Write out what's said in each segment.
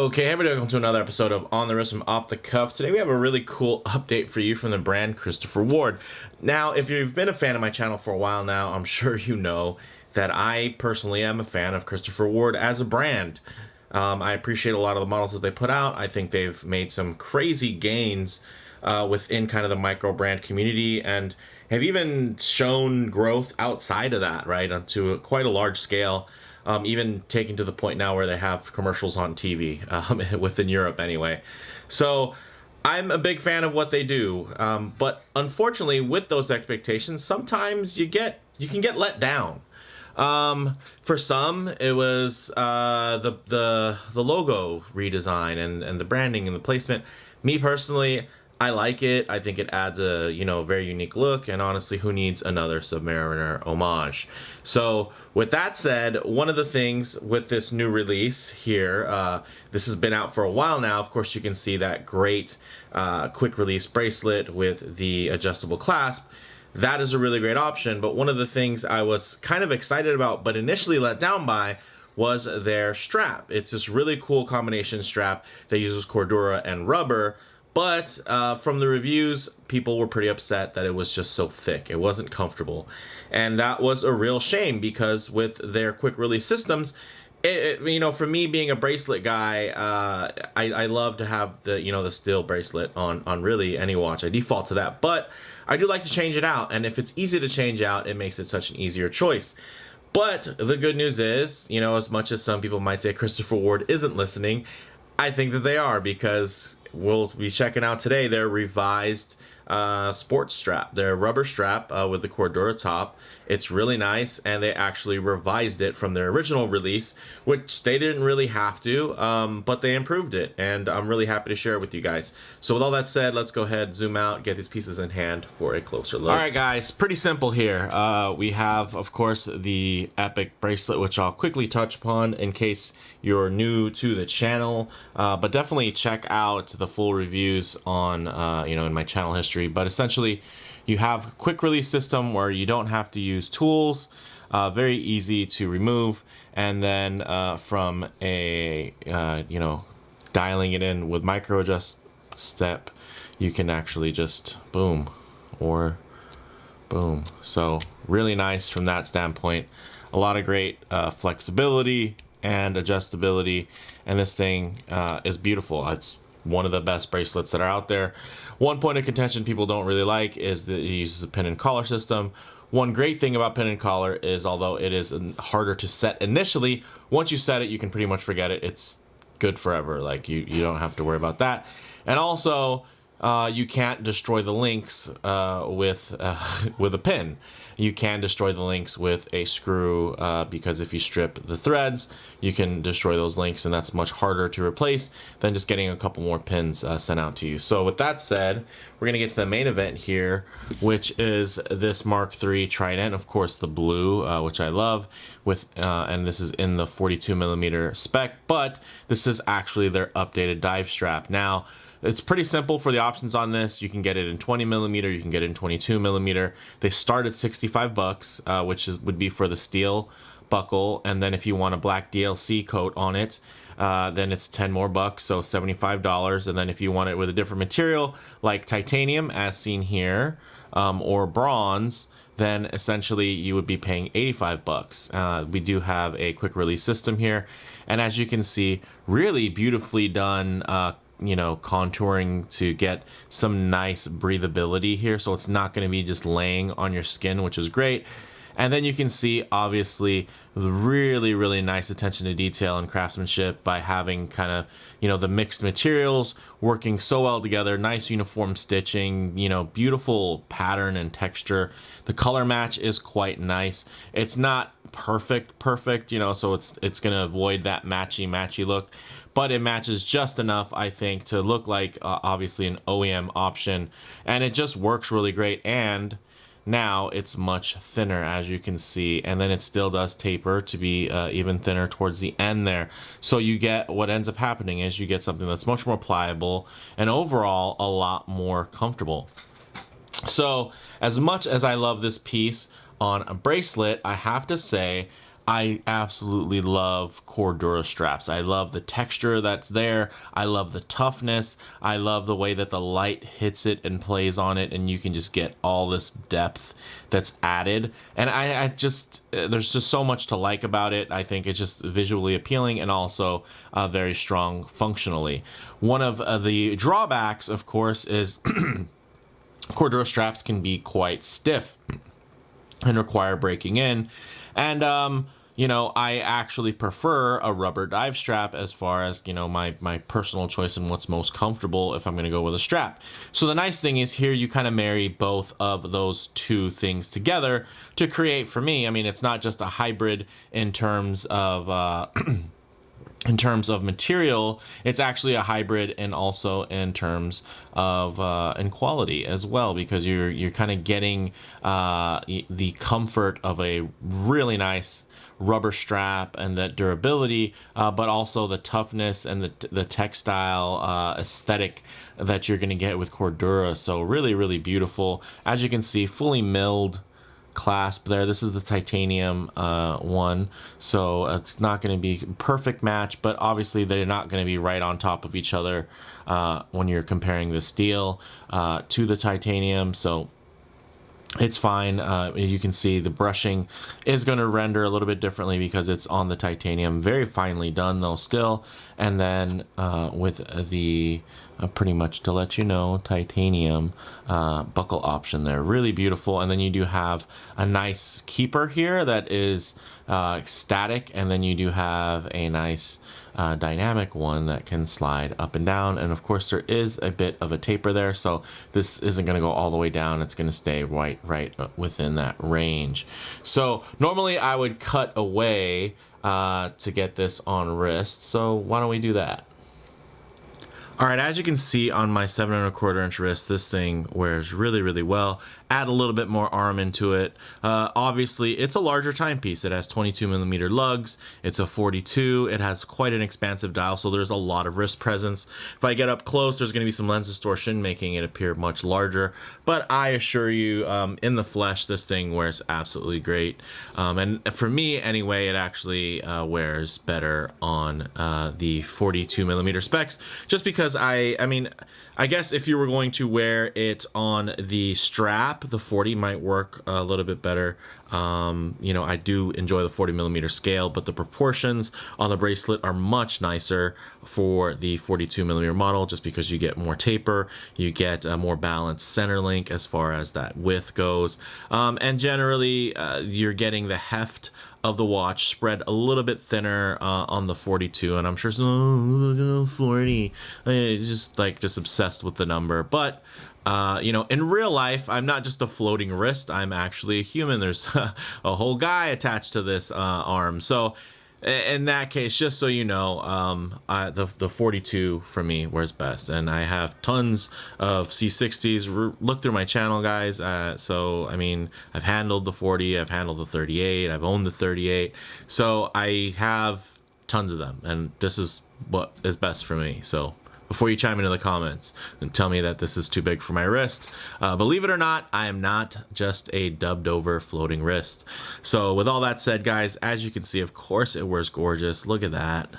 Okay, everybody, welcome to another episode of On the Wrist from Off the Cuff. Today we have a really cool update for you from the brand Christopher Ward. Now, if you've been a fan of my channel for a while now, I'm sure you know that I personally am a fan of Christopher Ward as a brand. I appreciate a lot of the models that they put out. I think they've made some crazy gains within kind of the micro brand community and have even shown growth outside of that, right, onto quite a large scale. Even taken to the point now where they have commercials on TV, within Europe anyway. So I'm a big fan of what they do, but unfortunately with those expectations, sometimes you can get let down. For some, it was the logo redesign and the branding and the placement. Me personally, I like it. I think it adds a very unique look, and honestly, who needs another Submariner homage? So with that said, one of the things with this new release here, this has been out for a while now. Of course, you can see that great quick release bracelet with the adjustable clasp. That is a really great option, but one of the things I was kind of excited about but initially let down by was their strap. It's this really cool combination strap that uses Cordura and rubber. But from the reviews, people were pretty upset that it was just so thick. It wasn't comfortable. And that was a real shame because with their quick release systems, for me being a bracelet guy, I love to have the steel bracelet on really any watch. I default to that, but I do like to change it out. And if it's easy to change out, it makes it such an easier choice. But the good news is, as much as some people might say Christopher Ward isn't listening, I think that they are, because we'll be checking out today their revised sports strap, their rubber strap with the Cordura top. It's really nice, and they actually revised it from their original release, which they didn't really have to, but they improved it, and I'm really happy to share it with you guys. So with all that said, let's go ahead, zoom out, get these pieces in hand for a closer look. All right, guys, pretty simple here. We have, of course, the Epic bracelet, which I'll quickly touch upon in case you're new to the channel, but definitely check out the full reviews on, in my channel history. But essentially, you have a quick release system where you don't have to use tools, very easy to remove, and then from a dialing it in with micro adjust step, you can actually just boom or boom. So really nice from that standpoint. A lot of great flexibility and adjustability, and this thing is beautiful. It's one of the best bracelets that are out there. One point of contention people don't really like is that it uses a pin and collar system. One great thing about pin and collar is, although it is harder to set initially, once you set it, you can pretty much forget it. It's good forever. Like you don't have to worry about that. And also, you can't destroy the links with a pin. You can destroy the links with a screw because if you strip the threads, you can destroy those links, and that's much harder to replace than just getting a couple more pins sent out to you. So with that said, we're gonna get to the main event here, which is this Mark III Trident, of course the blue, which I love, and this is in the 42mm spec, but this is actually their updated dive strap. Now, it's pretty simple for the options on this. You can get it in 20mm, you can get it in 22mm. They start at $65, which would be for the steel buckle, and then if you want a black DLC coat on it, then it's 10 more bucks, so $75. And then if you want it with a different material like titanium, as seen here, or bronze, then essentially you would be paying $85. We do have a quick release system here, and as you can see, really beautifully done contouring to get some nice breathability here, so it's not going to be just laying on your skin, which is great. And then you can see obviously the really nice attention to detail and craftsmanship by having kind of the mixed materials working so well together, nice uniform stitching, beautiful pattern and texture. The color match is quite nice. It's not perfect, so it's gonna avoid that matchy look, but it matches just enough, I think, to look like obviously an OEM option, and it just works really great. And now it's much thinner, as you can see, and then it still does taper to be even thinner towards the end there. So you get, what ends up happening is you get something that's much more pliable and overall a lot more comfortable. So as much as I love this piece on a bracelet, I have to say I absolutely love Cordura straps. I love the texture that's there. I love the toughness. I love the way that the light hits it and plays on it, and you can just get all this depth that's added. And I just, there's just so much to like about it. I think it's just visually appealing and also very strong functionally. One of the drawbacks, of course, is Cordura straps can be quite stiff and require breaking in. And you know, I actually prefer a rubber dive strap as far as, you know, my personal choice and what's most comfortable if I'm going to go with a strap. So the nice thing is here you kind of marry both of those two things together to create, for me, I mean, it's not just a hybrid in terms of in terms of material, it's actually a hybrid, and also in terms of in quality as well, because you're kind of getting the comfort of a really nice rubber strap and that durability, but also the toughness and the textile aesthetic that you're going to get with Cordura. So really, really beautiful. As you can see, fully milled clasp there. This is the titanium one, so it's not going to be perfect match, but obviously they're not going to be right on top of each other when you're comparing the steel to the titanium. So it's fine. You can see the brushing is going to render a little bit differently because it's on the titanium. Very finely done though still. And then with the pretty much, to let you know, titanium buckle option there. Really beautiful. And then you do have a nice keeper here that is static, and then you do have a nice dynamic one that can slide up and down. And of course there is a bit of a taper there, so this isn't going to go all the way down. It's going to stay right within that range. So normally I would cut away to get this on wrist, so why don't we do that? All right, as you can see on my 7¼ inch wrist, this thing wears really, really well. Add a little bit more arm into it. Obviously, it's a larger timepiece. It has 22mm lugs. It's a 42. It has quite an expansive dial, so there's a lot of wrist presence. If I get up close, there's going to be some lens distortion, making it appear much larger. But I assure you, in the flesh, this thing wears absolutely great. And for me, anyway, it actually wears better on the 42mm specs, just because I mean, I guess if you were going to wear it on the strap, the 40 might work a little bit better. You know, I do enjoy the 40mm scale, but the proportions on the bracelet are much nicer for the 42mm model, just because you get more taper, you get a more balanced center link as far as that width goes, and generally you're getting the heft of the watch spread a little bit thinner on the 42, and I'm sure some, oh, look at the 40, just obsessed with the number. But you know, in real life, I'm not just a floating wrist, I'm actually a human. There's a whole guy attached to this arm. So in that case, just so you know, the 42 for me wears best, and I have tons of C60s. Look through my channel, guys. So I mean, I've handled the 40, I've handled the 38, I've owned the 38, so I have tons of them, and this is what is best for me. So before you chime into the comments and tell me that this is too big for my wrist, believe it or not, I am not just a dubbed over floating wrist. So with all that said, guys, as you can see, of course it wears gorgeous. Look at that.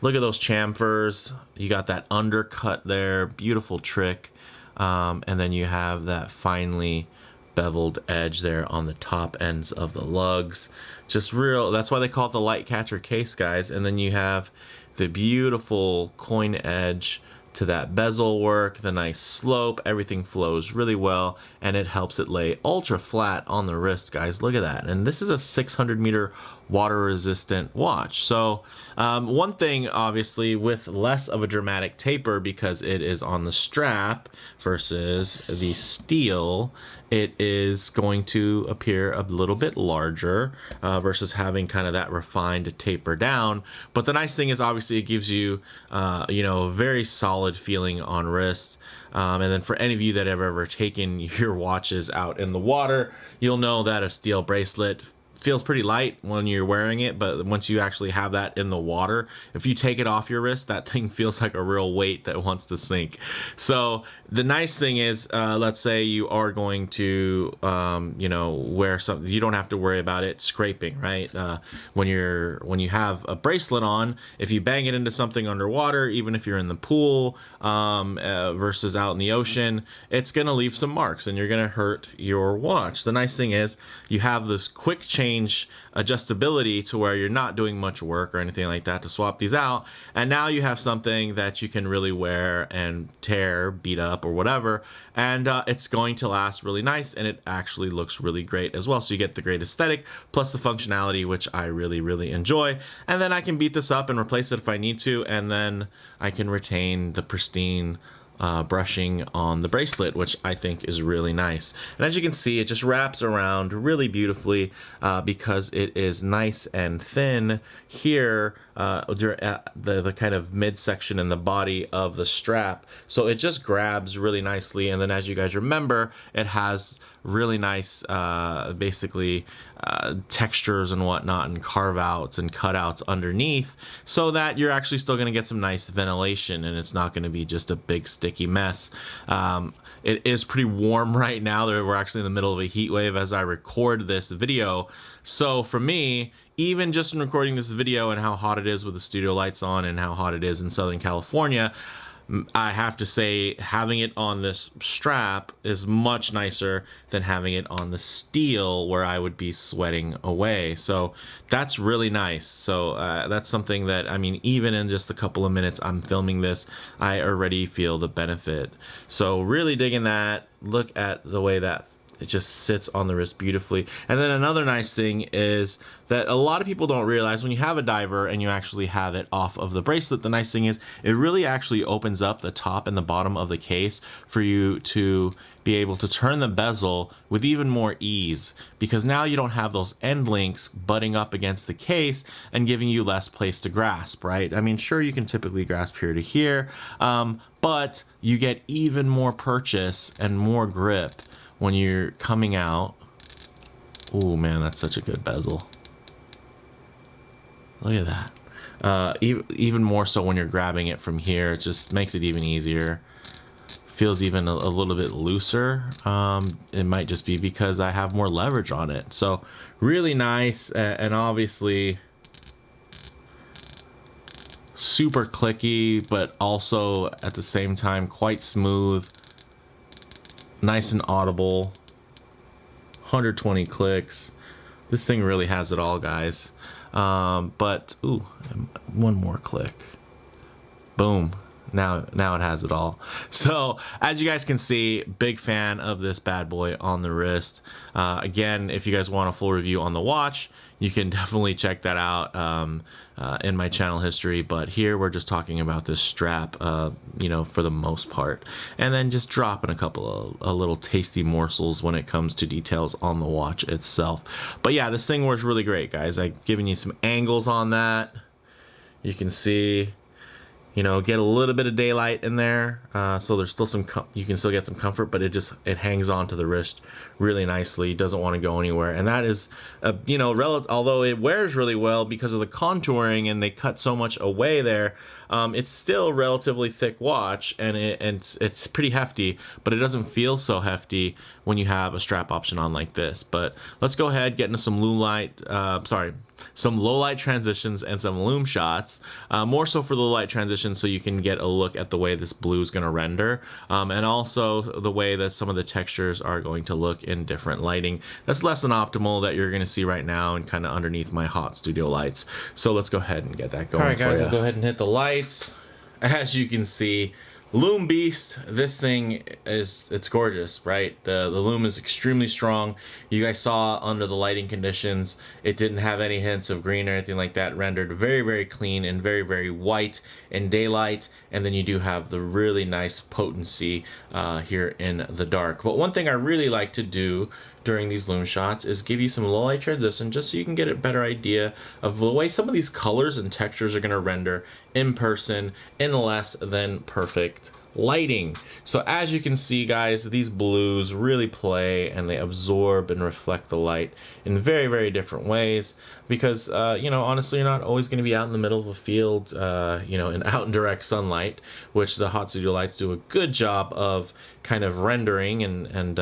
Look at those chamfers. You got that undercut there, beautiful trick. And then you have that finely beveled edge there on the top ends of the lugs. Just real, that's why they call it the light catcher case, guys. And then you have the beautiful coin edge to that bezel work, the nice slope, everything flows really well, and it helps it lay ultra flat on the wrist, guys. Look at that. And this is a 600-meter water resistant watch. So one thing, obviously, with less of a dramatic taper, because it is on the strap versus the steel, it is going to appear a little bit larger versus having kind of that refined taper down. But the nice thing is, obviously, it gives you, you know, a very solid feeling on wrists. And then for any of you that have ever taken your watches out in the water, you'll know that a steel bracelet feels pretty light when you're wearing it, but once you actually have that in the water, if you take it off your wrist, that thing feels like a real weight that wants to sink. So the nice thing is, let's say you are going to, you know, wear something, you don't have to worry about it scraping, right? When you have a bracelet on, if you bang it into something underwater, even if you're in the pool versus out in the ocean, it's gonna leave some marks and you're gonna hurt your watch. The nice thing is you have this quick change adjustability to where you're not doing much work or anything like that to swap these out, and now you have something that you can really wear and tear, beat up, or whatever, and it's going to last really nice, and it actually looks really great as well. So you get the great aesthetic plus the functionality, which I really enjoy. And then I can beat this up and replace it if I need to, and then I can retain the pristine brushing on the bracelet, which I think is really nice. And as you can see, it just wraps around really beautifully because it is nice and thin here at the kind of midsection in the body of the strap. So it just grabs really nicely. And then as you guys remember, it has really nice basically textures and whatnot, and carve outs and cutouts underneath, so that you're actually still going to get some nice ventilation and it's not going to be just a big sticky mess. It is pretty warm right now. We're actually in the middle of a heat wave as I record this video. So for me, even just in recording this video and how hot it is with the studio lights on and how hot it is in Southern California, I have to say having it on this strap is much nicer than having it on the steel where I would be sweating away. So that's really nice. So that's something that, I mean, even in just a couple of minutes I'm filming this, I already feel the benefit. So really digging that. Look at the way that it just sits on the wrist beautifully. And then another nice thing is that a lot of people don't realize when you have a diver and you actually have it off of the bracelet, the nice thing is it really actually opens up the top and the bottom of the case for you to be able to turn the bezel with even more ease, because now you don't have those end links butting up against the case and giving you less place to grasp, right? I mean, sure, you can typically grasp here to here, but you get even more purchase and more grip when you're coming out. Oh man, that's such a good bezel. Look at that. Even more so when you're grabbing it from here, it just makes it even easier. Feels even a little bit looser. It might just be because I have more leverage on it. So really nice, and obviously super clicky, but also at the same time quite smooth. Nice and audible. 120 clicks. This thing really has it all, guys. But ooh, one more click. Boom. Now it has it all. So as you guys can see, big fan of this bad boy on the wrist. Again, if you guys want a full review on the watch, you can definitely check that out in my channel history. But here we're just talking about this strap, you know, for the most part, and then just dropping a couple of little tasty morsels when it comes to details on the watch itself. But yeah, this thing works really great, guys. I've given you some angles on that. You can see, you know, get a little bit of daylight in there, so there's still some, you can still get some comfort, but it hangs on to the wrist really nicely. Doesn't want to go anywhere, and that is, you know, although it wears really well because of the contouring and they cut so much away there, it's still a relatively thick watch, and it's pretty hefty, but it doesn't feel so hefty when you have a strap option on like this. But let's go ahead, get into some some low light transitions and some Lume shots, more so for the low light transitions, so you can get a look at the way this blue is going to render, and also the way that some of the textures are going to look in different lighting. That's less than optimal that you're going to see right now and kind of underneath my hot studio lights. So let's go ahead and get that going. All right, guys, we'll go ahead and hit the lights. As you can see, Lume Beast, this thing it's gorgeous, right? The Lume is extremely strong. You guys saw under the lighting conditions, it didn't have any hints of green or anything like that. Rendered very clean and very white in daylight, and then you do have the really nice potency here in the dark. But one thing I really like to do during these Lume shots is give you some low light transition, just so you can get a better idea of the way some of these colors and textures are going to render in person in less than perfect lighting. So as you can see, guys, these blues really play and they absorb and reflect the light in very, very different ways, because you know, honestly, you're not always going to be out in the middle of a field, you know, out in direct sunlight, which the hot studio lights do a good job of kind of rendering and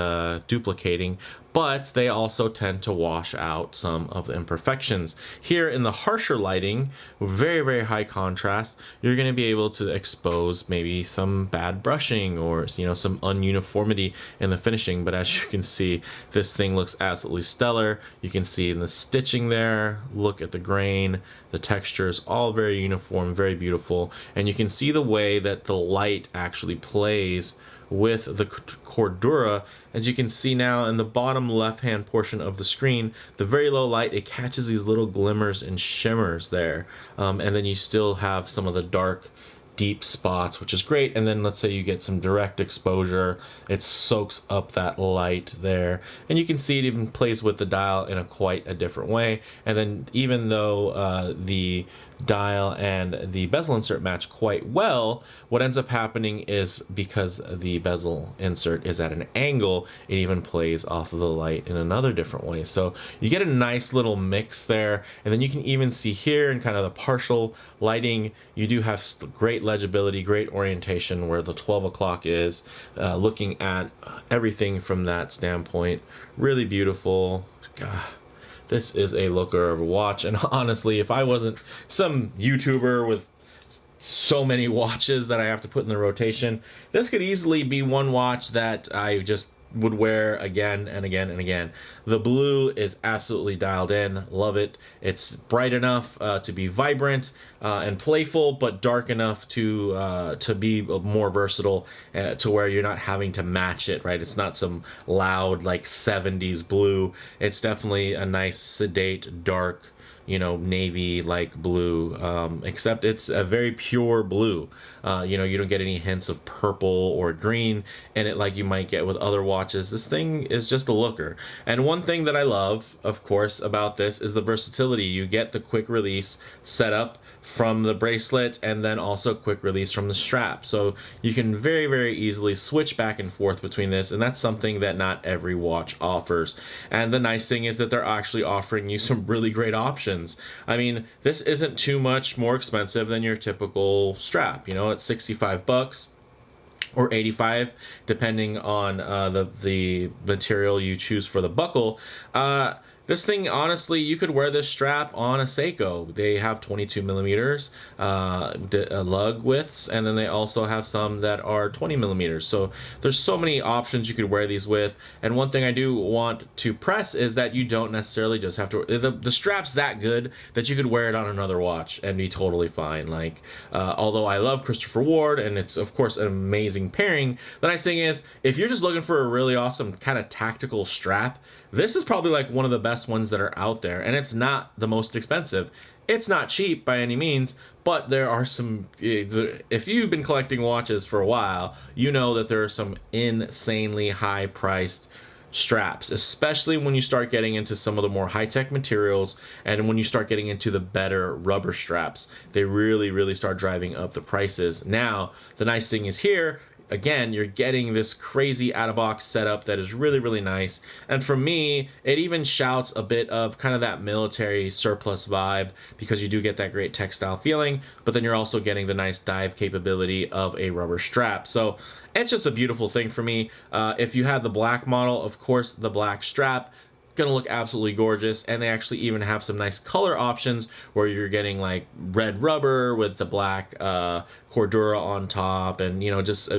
duplicating, but they also tend to wash out some of the imperfections. Here in the harsher lighting, very, very high contrast, you're going to be able to expose maybe some bad brushing or, you know, some ununiformity in the finishing. But as you can see, this thing looks absolutely stellar. You can see in the stitching there, look at the grain, the textures, all very uniform, very beautiful. And you can see the way that the light actually plays with the Cordura. As you can see now in the bottom left hand portion of the screen, the very low light, it catches these little glimmers and shimmers there, and then you still have some of the dark deep spots, which is great. And then let's say you get some direct exposure, it soaks up that light there, and you can see it even plays with the dial in quite a different way. And then even though the dial and the bezel insert match quite well, what ends up happening is, because the bezel insert is at an angle, it even plays off of the light in another different way. So you get a nice little mix there. And then you can even see here in kind of the partial lighting, you do have great legibility, great orientation where the 12 o'clock is, looking at everything from that standpoint. Really beautiful. God, this is a looker of a watch. And honestly, if I wasn't some YouTuber with so many watches that I have to put in the rotation, this could easily be one watch that I just would wear again and again and again. The blue is absolutely dialed in. Love it. It's bright enough to be vibrant and playful, but dark enough to be more versatile, to where you're not having to match it, right? It's not some loud like 70s blue. It's definitely a nice sedate dark, you know, navy like blue, except it's a very pure blue. You know, you don't get any hints of purple or green in it like you might get with other watches. This thing is just a looker. And one thing that I love, of course, about this is the versatility. You get the quick release setup from the bracelet, and then also quick release from the strap. So you can very, very easily switch back and forth between this, and that's something that not every watch offers. And the nice thing is that they're actually offering you some really great options. I mean, this isn't too much more expensive than your typical strap. You know, it's 65 bucks or 85 depending on the material you choose for the buckle. This thing, honestly, you could wear this strap on a Seiko. They have 22 millimeters lug widths, and then they also have some that are 20 millimeters. So there's so many options you could wear these with. And one thing I do want to press is that you don't necessarily just have to, the strap's that good that you could wear it on another watch and be totally fine. Like, although I love Christopher Ward, and it's of course an amazing pairing, the nice thing is, if you're just looking for a really awesome kind of tactical strap, this is probably like one of the best ones that are out there, and it's not the most expensive. It's not cheap by any means, but there are some, if you've been collecting watches for a while, you know that there are some insanely high priced straps, especially when you start getting into some of the more high-tech materials, and when you start getting into the better rubber straps, they really, really start driving up the prices. Now, the nice thing is here, again, you're getting this crazy out-of-box setup that is really, really nice. And for me, it even shouts a bit of kind of that military surplus vibe, because you do get that great textile feeling, but then you're also getting the nice dive capability of a rubber strap. So it's just a beautiful thing for me. If you had the black model, of course, the black strap, gonna look absolutely gorgeous. And they actually even have some nice color options where you're getting like red rubber with the black Cordura on top, and you know, just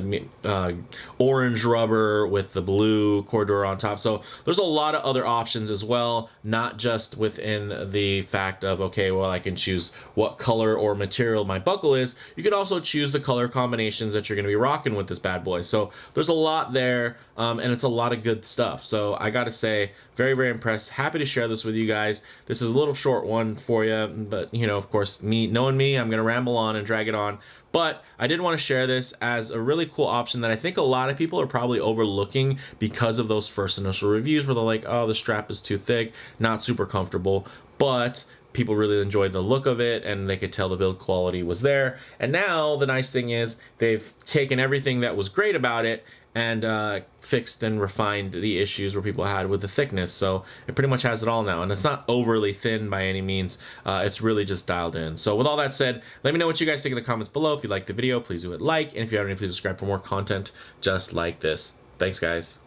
orange rubber with the blue Cordura on top. So there's a lot of other options as well, not just within the fact of, okay, well, I can choose what color or material my buckle is. You can also choose the color combinations that you're going to be rocking with this bad boy. So there's a lot there, and it's a lot of good stuff. So I gotta say, very, very impressed. Happy to share this with you guys. This is a little short one for you, but you know, of course, knowing me, I'm gonna ramble on and drag it on. But I did want to share this as a really cool option that I think a lot of people are probably overlooking because of those first initial reviews where they're like, oh, the strap is too thick, not super comfortable. But people really enjoyed the look of it, and they could tell the build quality was there. And now the nice thing is they've taken everything that was great about it and fixed and refined the issues where people had with the thickness. So it pretty much has it all now, and it's not overly thin by any means. It's really just dialed in. So with all that said, let me know what you guys think in the comments below. If you liked the video, please do hit like, and if you haven't, please subscribe for more content just like this. Thanks, guys.